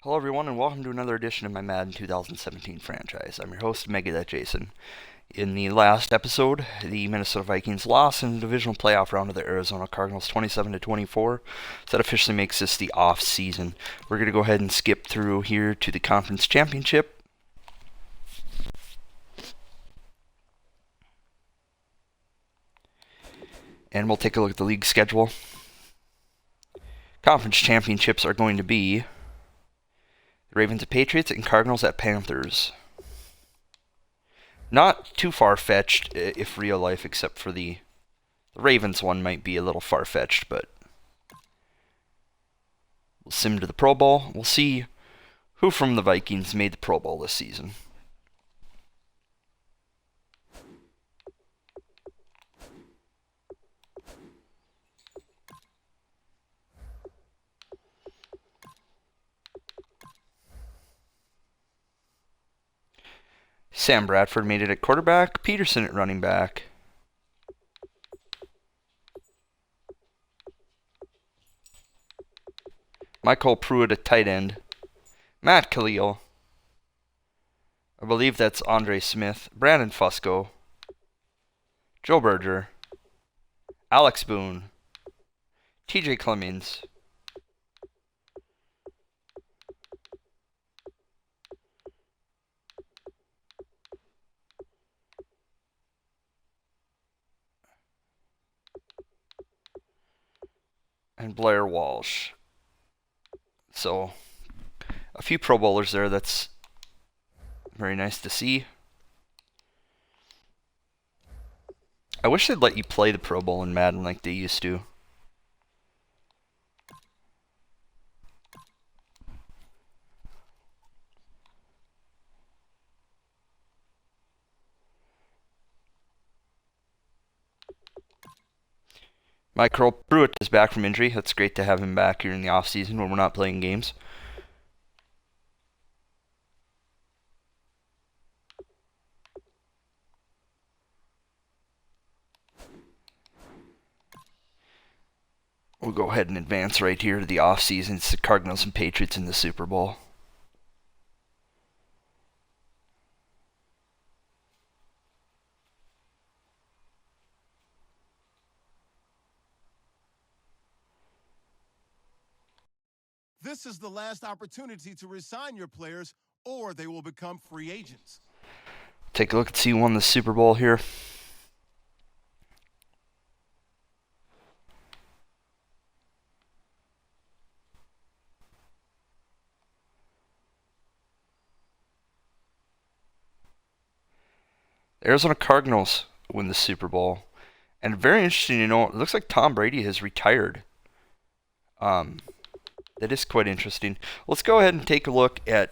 Hello everyone and welcome to another edition of my Madden 2017 franchise. I'm your host, Mega Jason. In the last episode, the Minnesota Vikings lost in the divisional playoff round to the Arizona Cardinals 27-24. So that officially makes this the off season. We're going to go ahead and skip through here to the conference championship. And we'll take a look at the league schedule. Conference championships are going to be Ravens at Patriots and Cardinals at Panthers. Not too far-fetched, if real life, except for the Ravens one might be a little far-fetched, but we'll sim to the Pro Bowl. We'll see who from the Vikings made the Pro Bowl this season. Sam Bradford made it at quarterback, Peterson at running back. Michael Pruitt at tight end. Matt Khalil. I believe that's Andre Smith. Brandon Fusco. Joe Berger. Alex Boone. TJ Clemens. And Blair Walsh. So, a few Pro Bowlers there. That's very nice to see. I wish they'd let you play the Pro Bowl in Madden like they used to. Michael Pruitt is back from injury. That's great to have him back here in the offseason when we're not playing games. We'll go ahead and advance right here to the offseason. It's the Cardinals and Patriots in the Super Bowl. This is the last opportunity to resign your players, or they will become free agents. Take a look and see who won the Super Bowl here. The Arizona Cardinals win the Super Bowl. And very interesting to know, it looks like Tom Brady has retired. That is quite interesting. Let's go ahead and take a look at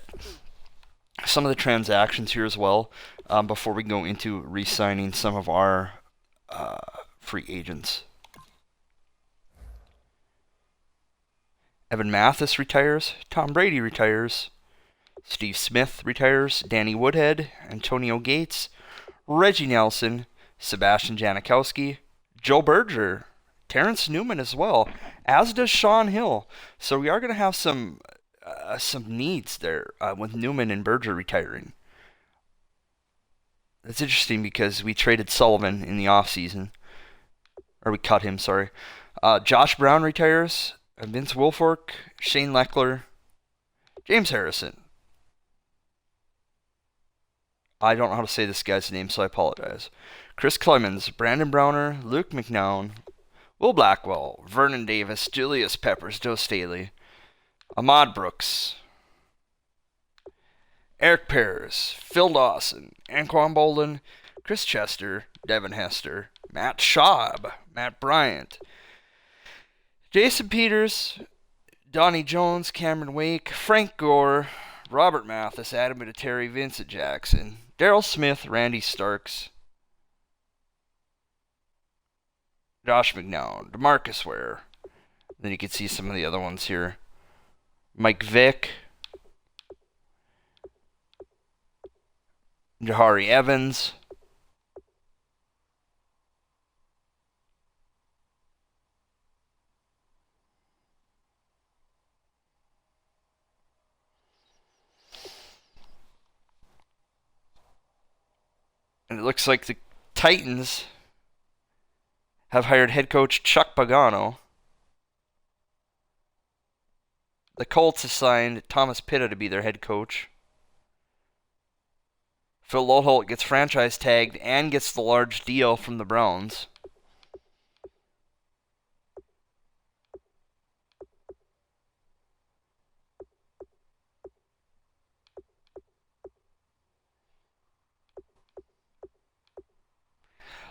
some of the transactions here as well before we go into re-signing some of our free agents. Evan Mathis retires. Tom Brady retires. Steve Smith retires. Danny Woodhead. Antonio Gates. Reggie Nelson. Sebastian Janikowski. Joe Berger. Terrence Newman as well, as does Sean Hill. So we are going to have some needs there with Newman and Berger retiring. That's interesting because we traded Sullivan in the offseason. Or we cut him, sorry. Josh Brown retires. Vince Wilfork. Shane Leckler. James Harrison. I don't know how to say this guy's name, so I apologize. Chris Clemens. Brandon Browner. Luke McNown. Will Blackwell, Vernon Davis, Julius Peppers, Joe Staley, Ahmad Brooks, Eric Pears, Phil Dawson, Anquan Bolden, Chris Chester, Devin Hester, Matt Schaub, Matt Bryant, Jason Peters, Donnie Jones, Cameron Wake, Frank Gore, Robert Mathis, Adam Vinatieri, Vincent Jackson, Daryl Smith, Randy Starks, Josh McNown, DeMarcus Ware. Then you can see some of the other ones here. Mike Vick. Jahari Evans. looks like the Titans have hired head coach Chuck Pagano. The Colts have signed Thomas Pitta to be their head coach. Phil Loholt gets franchise tagged and gets the large deal from the Browns.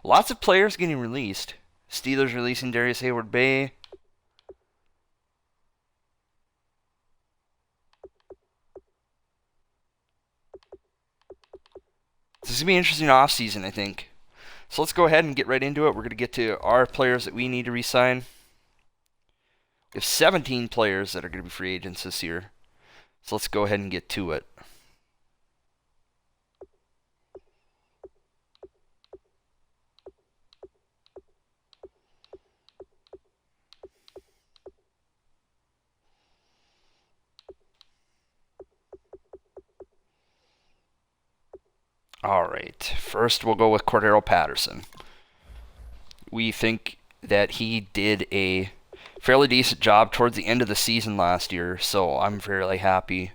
Lots of players getting released. Steelers releasing Darius Hayward-Bay. This is going to be an interesting offseason, I think. So let's go ahead and get right into it. We're going to get to our players that we need to re-sign. We have 17 players that are going to be free agents this year. So let's go ahead and get to it. All right. First, we'll go with Cordero Patterson. We think that he did a fairly decent job towards the end of the season last year, so I'm fairly happy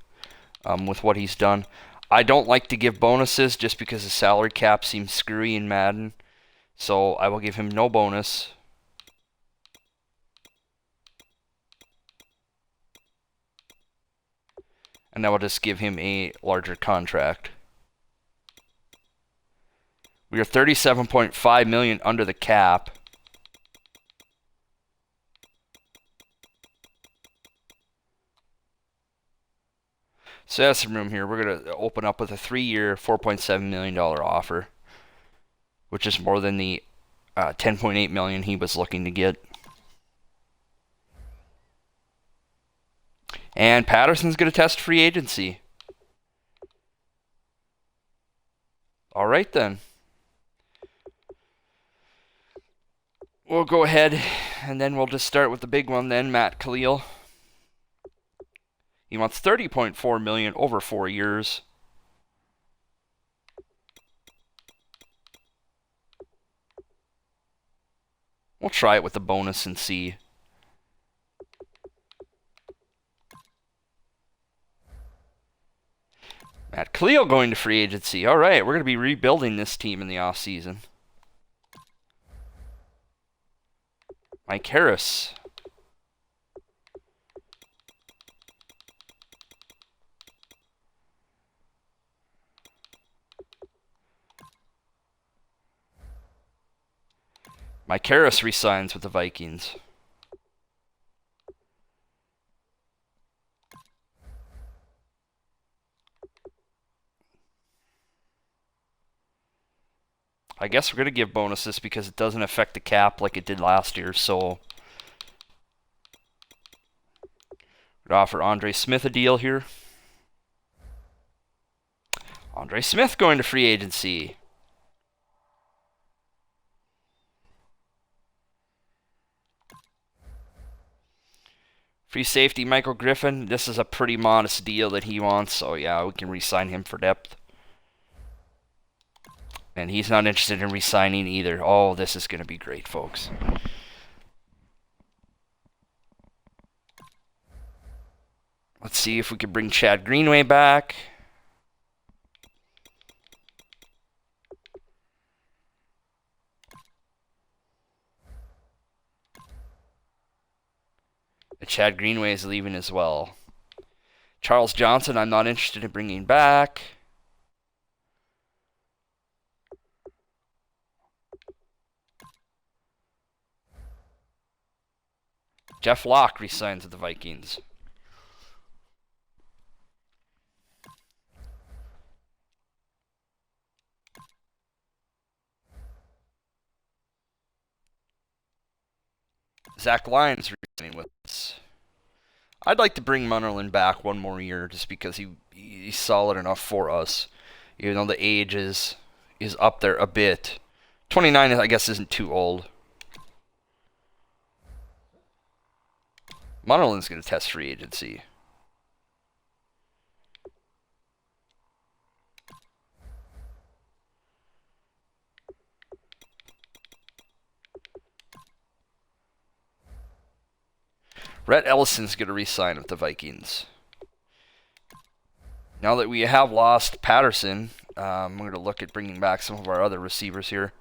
with what he's done. I don't like to give bonuses just because the salary cap seems screwy in Madden, so I will give him no bonus. And I will just give him a larger contract. We are $37.5 million under the cap. So that's some room here. We're going to open up with a 3-year, $4.7 million offer, which is more than the $10.8 million he was looking to get. And Patterson's going to test free agency. All right, then. We'll go ahead, and then we'll just start with the big one then, Matt Khalil. He wants $30.4 million over 4 years. We'll try it with the bonus and see. Matt Khalil going to free agency. All right, we're going to be rebuilding this team in the offseason. Mike Harris. Mike Harris resigns with the Vikings. I guess we're going to give bonuses because it doesn't affect the cap like it did last year, so we'd offer Andre Smith a deal here. Andre Smith going to free agency. Free safety Michael Griffin. This is a pretty modest deal that he wants, so yeah, we can re-sign him for depth. And he's not interested in re-signing either. Oh, this is going to be great, folks. Let's see if we can bring Chad Greenway back. Chad Greenway is leaving as well. Charles Johnson, I'm not interested in bringing back. Jeff Locke resigns with the Vikings. Zach Lyons resigning with us. I'd like to bring Munnerlyn back one more year just because he's solid enough for us. Even though the age is up there a bit. 29, I guess, isn't too old. Munnerlyn's going to test free agency. Rhett Ellison's going to re-sign with the Vikings. Now that we have lost Patterson, we're going to look at bringing back some of our other receivers here.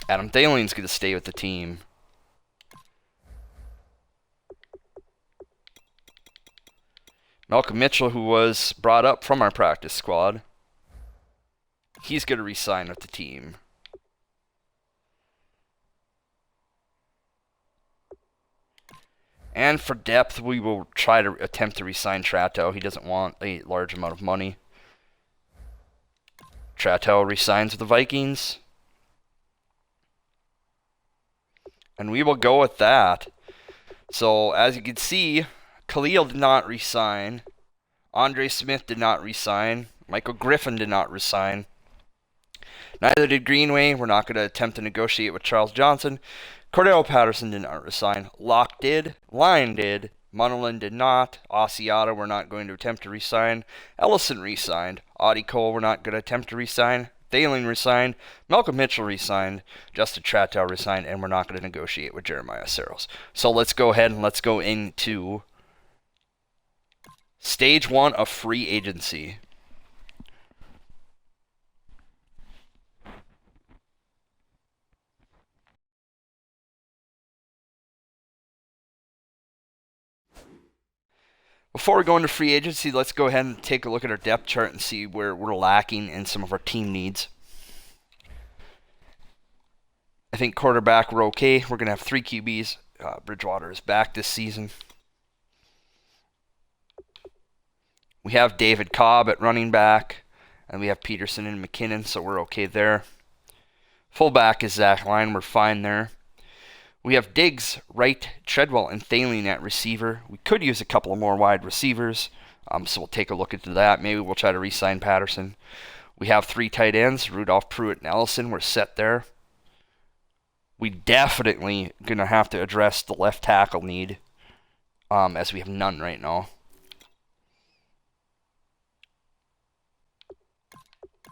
Adam Thielen's going to stay with the team. Malcolm Mitchell, who was brought up from our practice squad, he's going to re-sign with the team. And for depth, we will try to attempt to re-sign Tratow. He doesn't want a large amount of money. Tratow re-signs with the Vikings. And we will go with that. So, as you can see, Khalil did not resign. Andre Smith did not resign. Michael Griffin did not resign. Neither did Greenway. We're not going to attempt to negotiate with Charles Johnson. Cordell Patterson did not resign. Locke did. Lyon did. Munnerlyn did not. Asiata, we're not going to attempt to resign. Ellison resigned. Audie Cole, we're not going to attempt to resign. Thielen resigned. Malcolm Mitchell resigned. Justin Tratow resigned. And we're not going to negotiate with Jeremiah Saros. So let's go ahead and let's go into Stage 1 of free agency. Before we go into free agency, let's go ahead and take a look at our depth chart and see where we're lacking in some of our team needs. I think quarterback, we're okay. We're going to have 3 QBs. Bridgewater is back this season. We have David Cobb at running back, and we have Peterson and McKinnon, so we're okay there. Fullback is Zach Line. We're fine there. We have Diggs, Wright, Treadwell, and Thielen at receiver. We could use a couple of more wide receivers, so we'll take a look into that. Maybe we'll try to re-sign Patterson. We have 3 tight ends, Rudolph, Pruitt, and Ellison. We're set there. We definitely going to have to address the left tackle need, as we have none right now.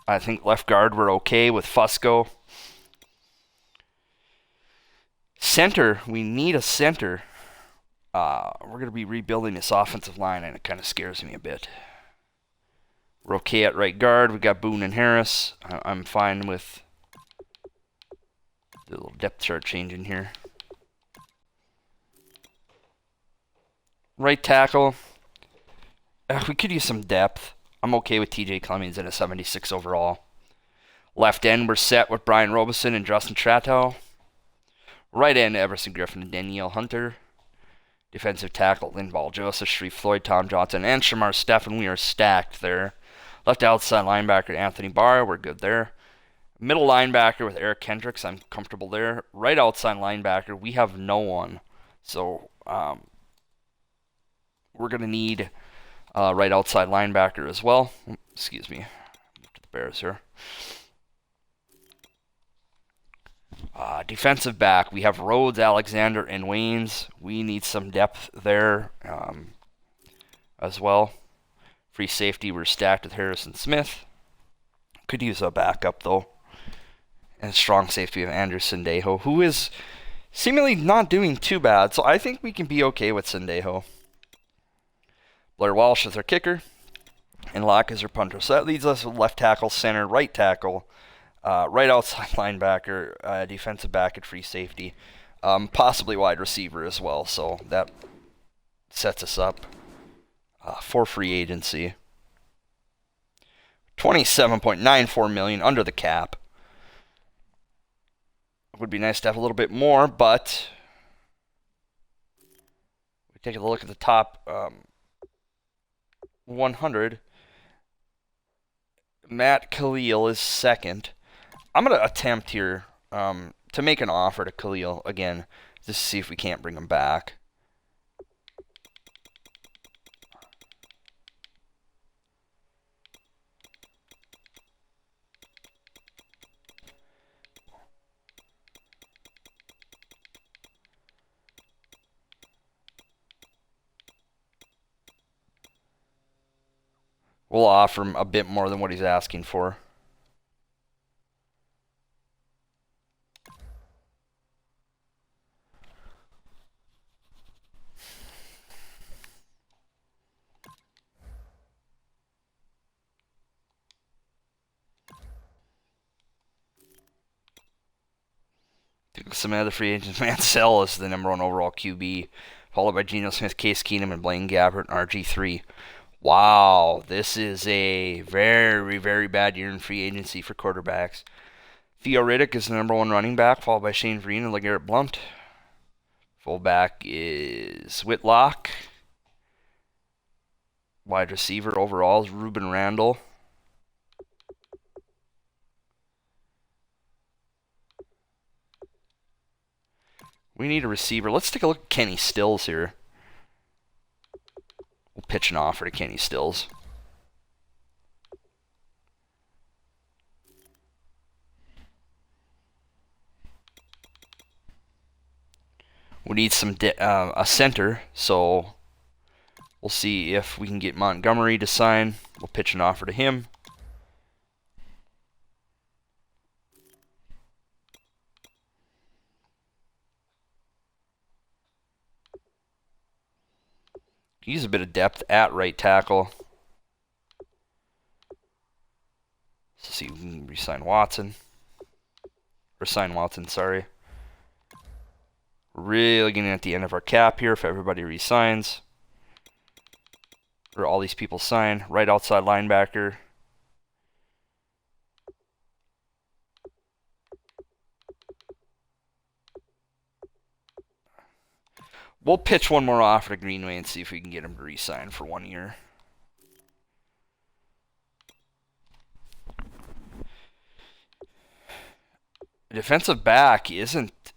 I think left guard we're okay with Fusco. Center, we need a center. We're going to be rebuilding this offensive line, and it kind of scares me a bit. We're okay at right guard. We got Boone and Harris. I'm fine with the little depth chart changing here. Right tackle. We could use some depth. I'm okay with TJ Clemmings at a 76 overall. Left end, we're set with Brian Robeson and Justin Tratow. Right end, Everson Griffin and Danielle Hunter. Defensive tackle, Linval Joseph, Sharif Floyd, Tom Johnson, and Shamar Steffen. We are stacked there. Left outside linebacker, Anthony Barr. We're good there. Middle linebacker with Eric Kendricks. I'm comfortable there. Right outside linebacker, we have no one. So, we're going to need right outside linebacker as well. Excuse me. Move to the Bears here. Defensive back, we have Rhodes, Alexander, and Waynes. We need some depth there as well. Free safety, we're stacked with Harrison Smith. Could use a backup, though. And strong safety, we have Andrew Sendejo, who is seemingly not doing too bad. So I think we can be okay with Sendejo. Blair Walsh is our kicker. And Locke is our punter. So that leads us with left tackle, center, right tackle. Right outside linebacker, defensive back at free safety, possibly wide receiver as well. So that sets us up for free agency. $27.94 million under the cap. Would be nice to have a little bit more, but we take a look at the top 100. Matt Khalil is second. I'm going to attempt here to make an offer to Khalil again, just to see if we can't bring him back. We'll offer him a bit more than what he's asking for. Some other free agents. Mansell is the #1 overall QB, followed by Geno Smith, Case Keenum, and Blaine Gabbert in RG3. Wow, this is a very, very bad year in free agency for quarterbacks. Theo Riddick is the #1 running back, followed by Shane Vereen and LeGarrette Blount. Fullback is Whitlock. Wide receiver overall is Ruben Randall. We need a receiver. Let's take a look at Kenny Stills here. We'll pitch an offer to Kenny Stills. We need a center, so we'll see if we can get Montgomery to sign. We'll pitch an offer to him. Use a bit of depth at right tackle. Let's see if we can re-sign Watson. Or sign Watson, sorry. We're really getting at the end of our cap here if everybody re-signs. Or all these people sign. Right outside linebacker. We'll pitch one more offer to Greenway and see if we can get him to re-sign for 1 year. Defensive back isn't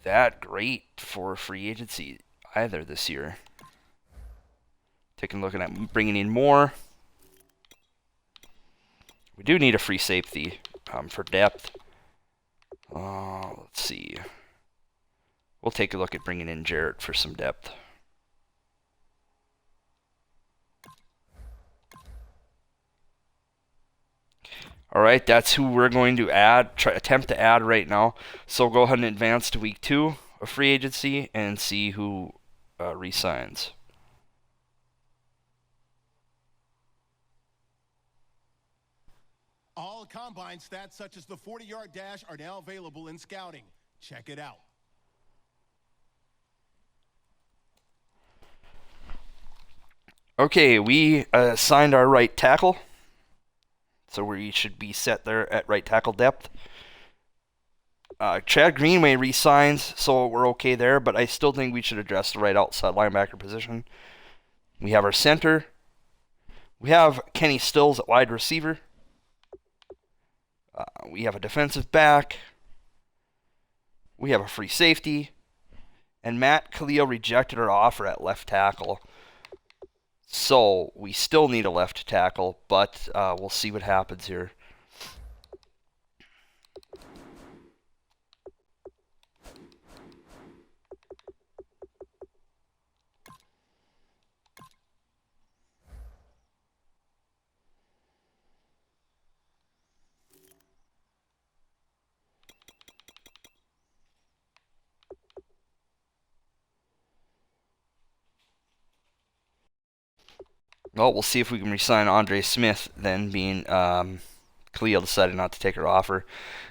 that great for free agency either this year. Taking a look at bringing in more. We do need a free safety for depth. Let's see. We'll take a look at bringing in Jarrett for some depth. All right, that's who we're going to attempt to add right now. So go ahead and advance to week 2 of free agency and see who re-signs. All combine stats such as the 40-yard dash are now available in scouting. Check it out. Okay, we signed our right tackle. So we should be set there at right tackle depth. Chad Greenway re-signs, so we're okay there, but I still think we should address the right outside linebacker position. We have our center. We have Kenny Stills at wide receiver. We have a defensive back. We have a free safety. And Matt Khalil rejected our offer at left tackle. So we still need a left tackle, but we'll see what happens here. Well, we'll see if we can re-sign Andre Smith then, being Khalil decided not to take our offer.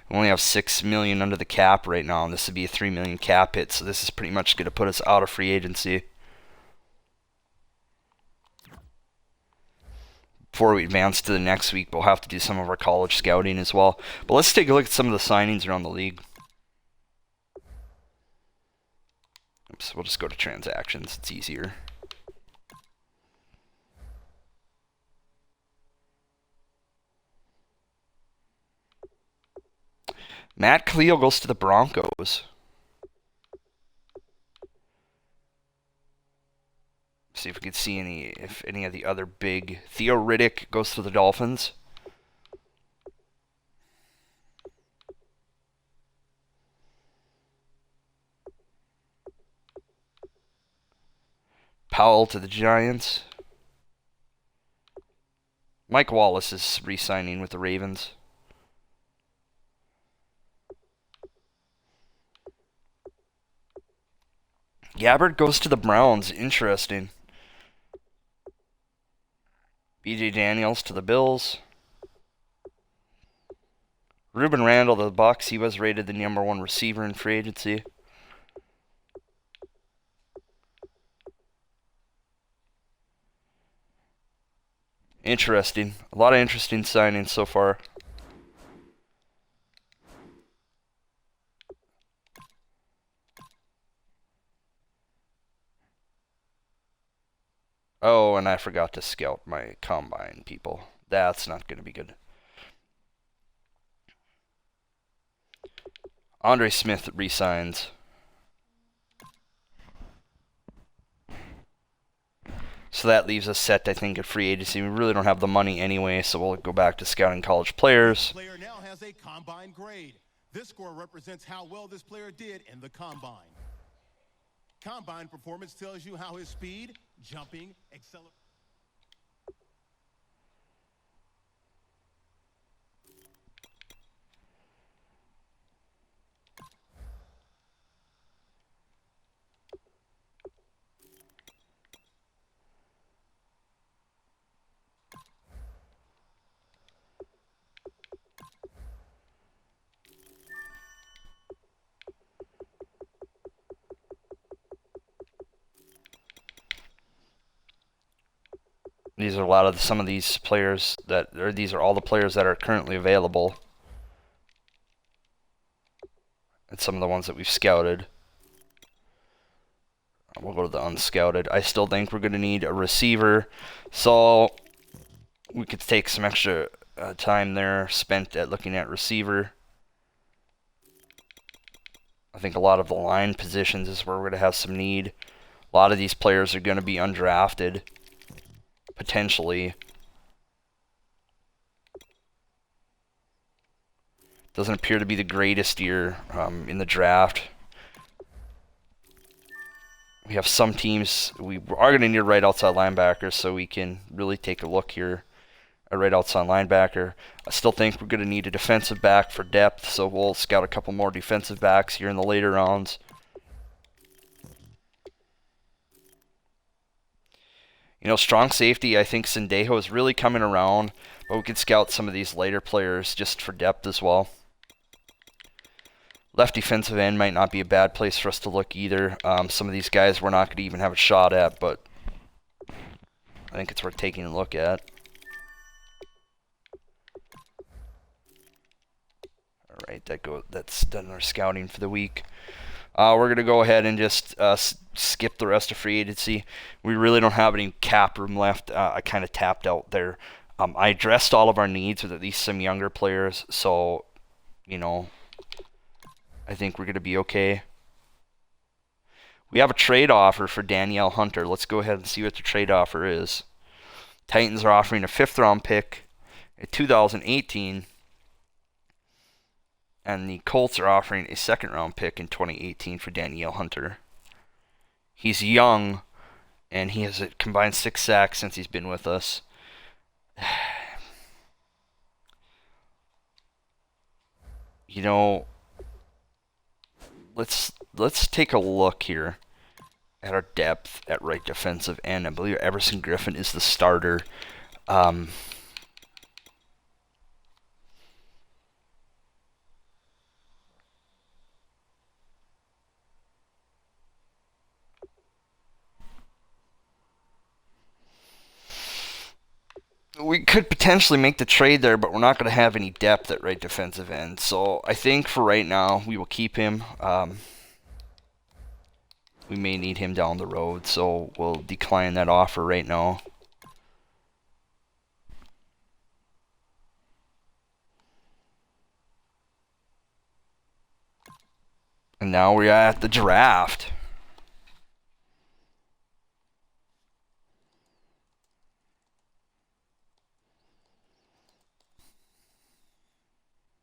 We only have $6 million under the cap right now, and this would be a $3 million cap hit, so this is pretty much going to put us out of free agency. Before we advance to the next week, we'll have to do some of our college scouting as well. But let's take a look at some of the signings around the league. Oops, we'll just go to transactions. It's easier. Matt Khalil goes to the Broncos. See if we can see if any of the other big. Theo Riddick goes to the Dolphins. Powell to the Giants. Mike Wallace is re-signing with the Ravens. Gabbert goes to the Browns. Interesting. BJ Daniels to the Bills. Ruben Randall, the Bucks, he was rated the #1 receiver in free agency. Interesting. A lot of interesting signings so far. Oh, and I forgot to scout my combine people. That's not going to be good. Andre Smith resigns. So that leaves us set, I think, at free agency. We really don't have the money anyway, so we'll go back to scouting college players. The player now has a combine grade. This score represents how well this player did in the combine. Combine performance tells you how his speed, jumping, acceleration. These are some of these players these are all the players that are currently available. And some of the ones that we've scouted. We'll go to the unscouted. I still think we're going to need a receiver. So we could take some extra time there spent at looking at receiver. I think a lot of the line positions is where we're going to have some need. A lot of these players are going to be undrafted. Potentially. Doesn't appear to be the greatest year in the draft. We have some teams, we are going to need a right outside linebacker, so we can really take a look here. A right outside linebacker. I still think we're going to need a defensive back for depth, so we'll scout a couple more defensive backs here in the later rounds. You know, strong safety, I think Sendejo is really coming around, but we could scout some of these later players just for depth as well. Left defensive end might not be a bad place for us to look either. Some of these guys we're not going to even have a shot at, but I think it's worth taking a look at. Alright, that's done our scouting for the week. We're going to go ahead and just skip the rest of free agency. We really don't have any cap room left. I kind of tapped out there. I addressed all of our needs with at least some younger players, so, you know, I think we're going to be okay. We have a trade offer for Danielle Hunter. Let's go ahead and see what the trade offer is. Titans are offering a 5th-round pick in 2018, and the Colts are offering a 2nd-round pick in 2018 for Danielle Hunter. He's young, and he has a combined 6 sacks since he's been with us. You know, let's take a look here at our depth at right defensive end. I believe Everson Griffin is the starter. We could potentially make the trade there, but we're not going to have any depth at right defensive end. So I think for right now, we will keep him. We may need him down the road, so we'll decline that offer right now. And now we're at the draft.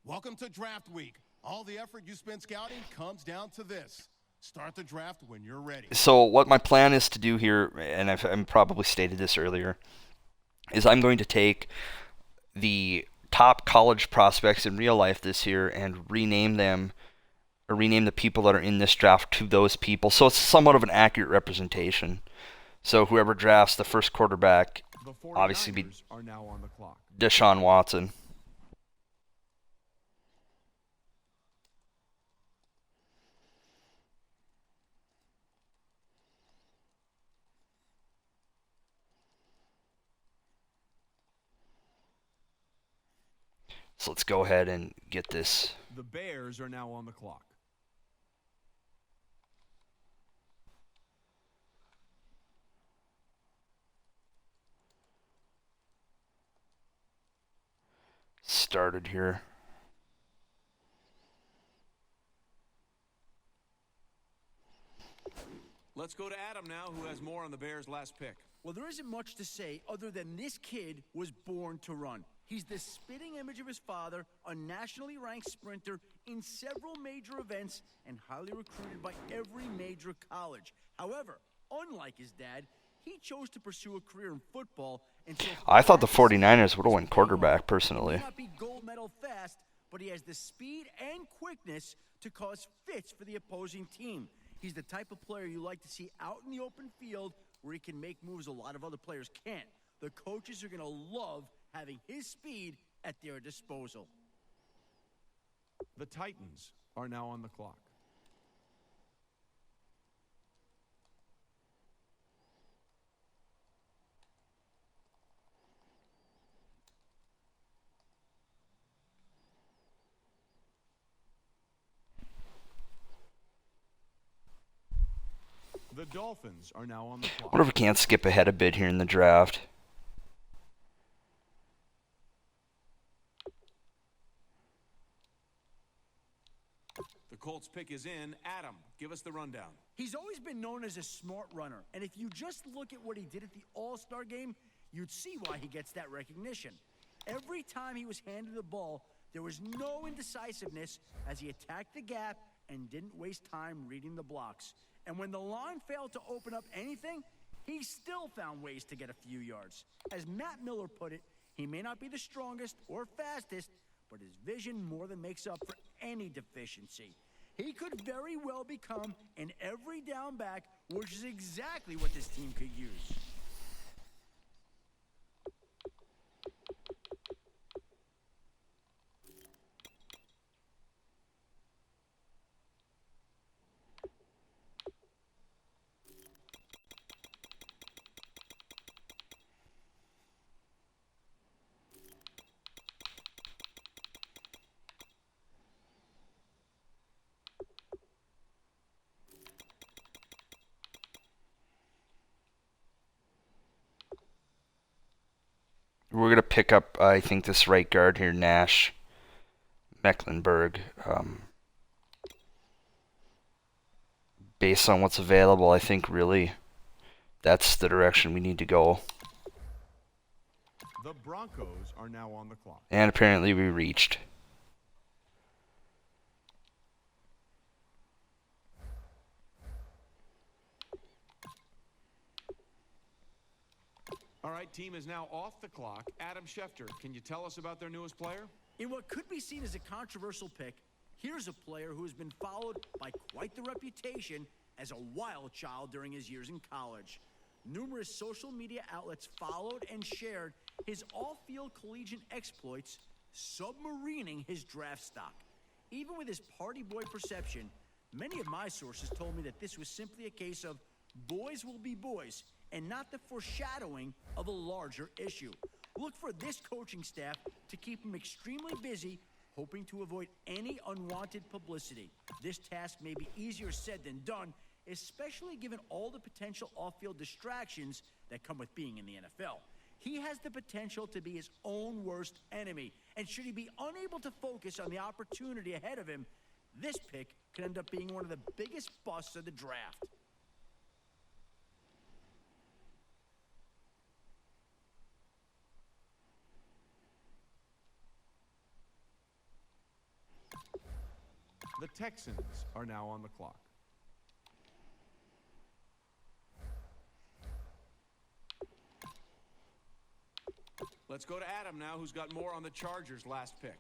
Welcome to draft week. All the effort you spend scouting comes down to this. Start the draft when you're ready. So what my plan is to do here, and I've probably stated this earlier, is I'm going to take the top college prospects in real life this year and rename them, or rename the people that are in this draft to those people. So it's somewhat of an accurate representation. So whoever drafts the first quarterback, obviously be are now on the clock. Deshaun Watson. So let's go ahead and get this. The Bears are now on the clock. Started here. Let's go to Adam now, who has more on the Bears' last pick. Well, there isn't much to say other than this kid was born to run. He's the spitting image of his father, a nationally ranked sprinter in several major events, and highly recruited by every major college. However, unlike his dad, he chose to pursue a career in football. And so I thought the 49ers would have won quarterback, personally. He may not be gold medal fast, but he has the speed and quickness to cause fits for the opposing team. He's the type of player you like to see out in the open field where he can make moves a lot of other players can't. The coaches are going to love having his speed at their disposal. The Titans are now on the clock. The Dolphins are now on the clock. Wonder if we can't skip ahead a bit here in the draft. The Colts pick is in. Adam, give us the rundown. He's always been known as a smart runner, and if you just look at what he did at the All-Star game, you'd see why he gets that recognition. Every time he was handed the ball, there was no indecisiveness as he attacked the gap and didn't waste time reading the blocks. And when the line failed to open up anything, he still found ways to get a few yards. As Matt Miller put it, he may not be the strongest or fastest, but his vision more than makes up for any deficiency. He could very well become an every down back, which is exactly what this team could use. We're going to pick up, I think, this right guard here, Nash Mecklenburg. Based on what's available, I think really that's the direction we need to go. The Broncos are now on the clock. And apparently we reached. All right, team is now off the clock. Adam Schefter, can you tell us about their newest player? In what could be seen as a controversial pick, here's a player who has been followed by quite the reputation as a wild child during his years in college. Numerous social media outlets followed and shared his off-field collegiate exploits, submarining his draft stock. Even with his party boy perception, many of my sources told me that this was simply a case of boys will be boys and not the foreshadowing of a larger issue. Look for this coaching staff to keep him extremely busy, hoping to avoid any unwanted publicity. This task may be easier said than done, especially given all the potential off-field distractions that come with being in the NFL. He has the potential to be his own worst enemy, and should he be unable to focus on the opportunity ahead of him, this pick could end up being one of the biggest busts of the draft. The Texans are now on the clock. Let's go to Adam now, who's got more on the Chargers' last pick.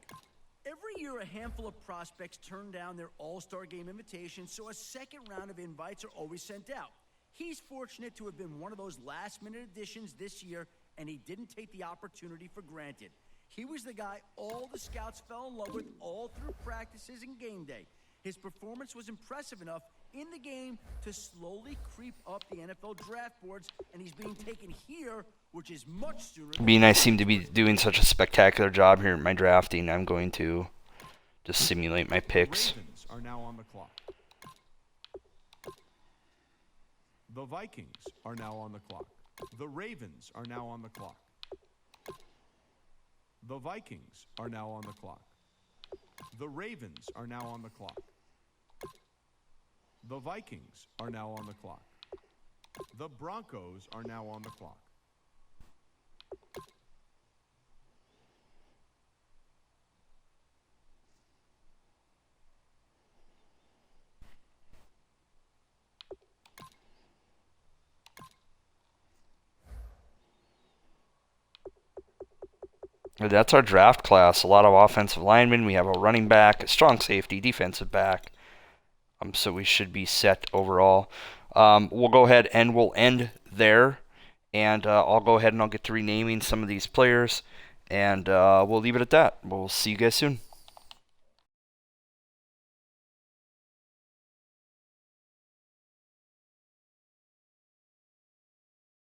Every year, a handful of prospects turn down their All-Star Game invitations, so a second round of invites are always sent out. He's fortunate to have been one of those last-minute additions this year, and he didn't take the opportunity for granted. He was the guy all the scouts fell in love with all through practices and game day. His performance was impressive enough in the game to slowly creep up the NFL draft boards, and he's being taken here which is much sooner. Being I seem to be doing such a spectacular job here at my drafting, I'm going to just simulate my picks. The Ravens are now on the clock. The Vikings are now on the clock. The Ravens are now on the clock. The Vikings are now on the clock. The Ravens are now on the clock. The Vikings are now on the clock. The Broncos are now on the clock. That's our draft class. A lot of offensive linemen. We have a running back, a strong safety, defensive back. So we should be set overall. We'll go ahead and we'll end there. And I'll go ahead and I'll get to renaming some of these players. And we'll leave it at that. We'll see you guys soon.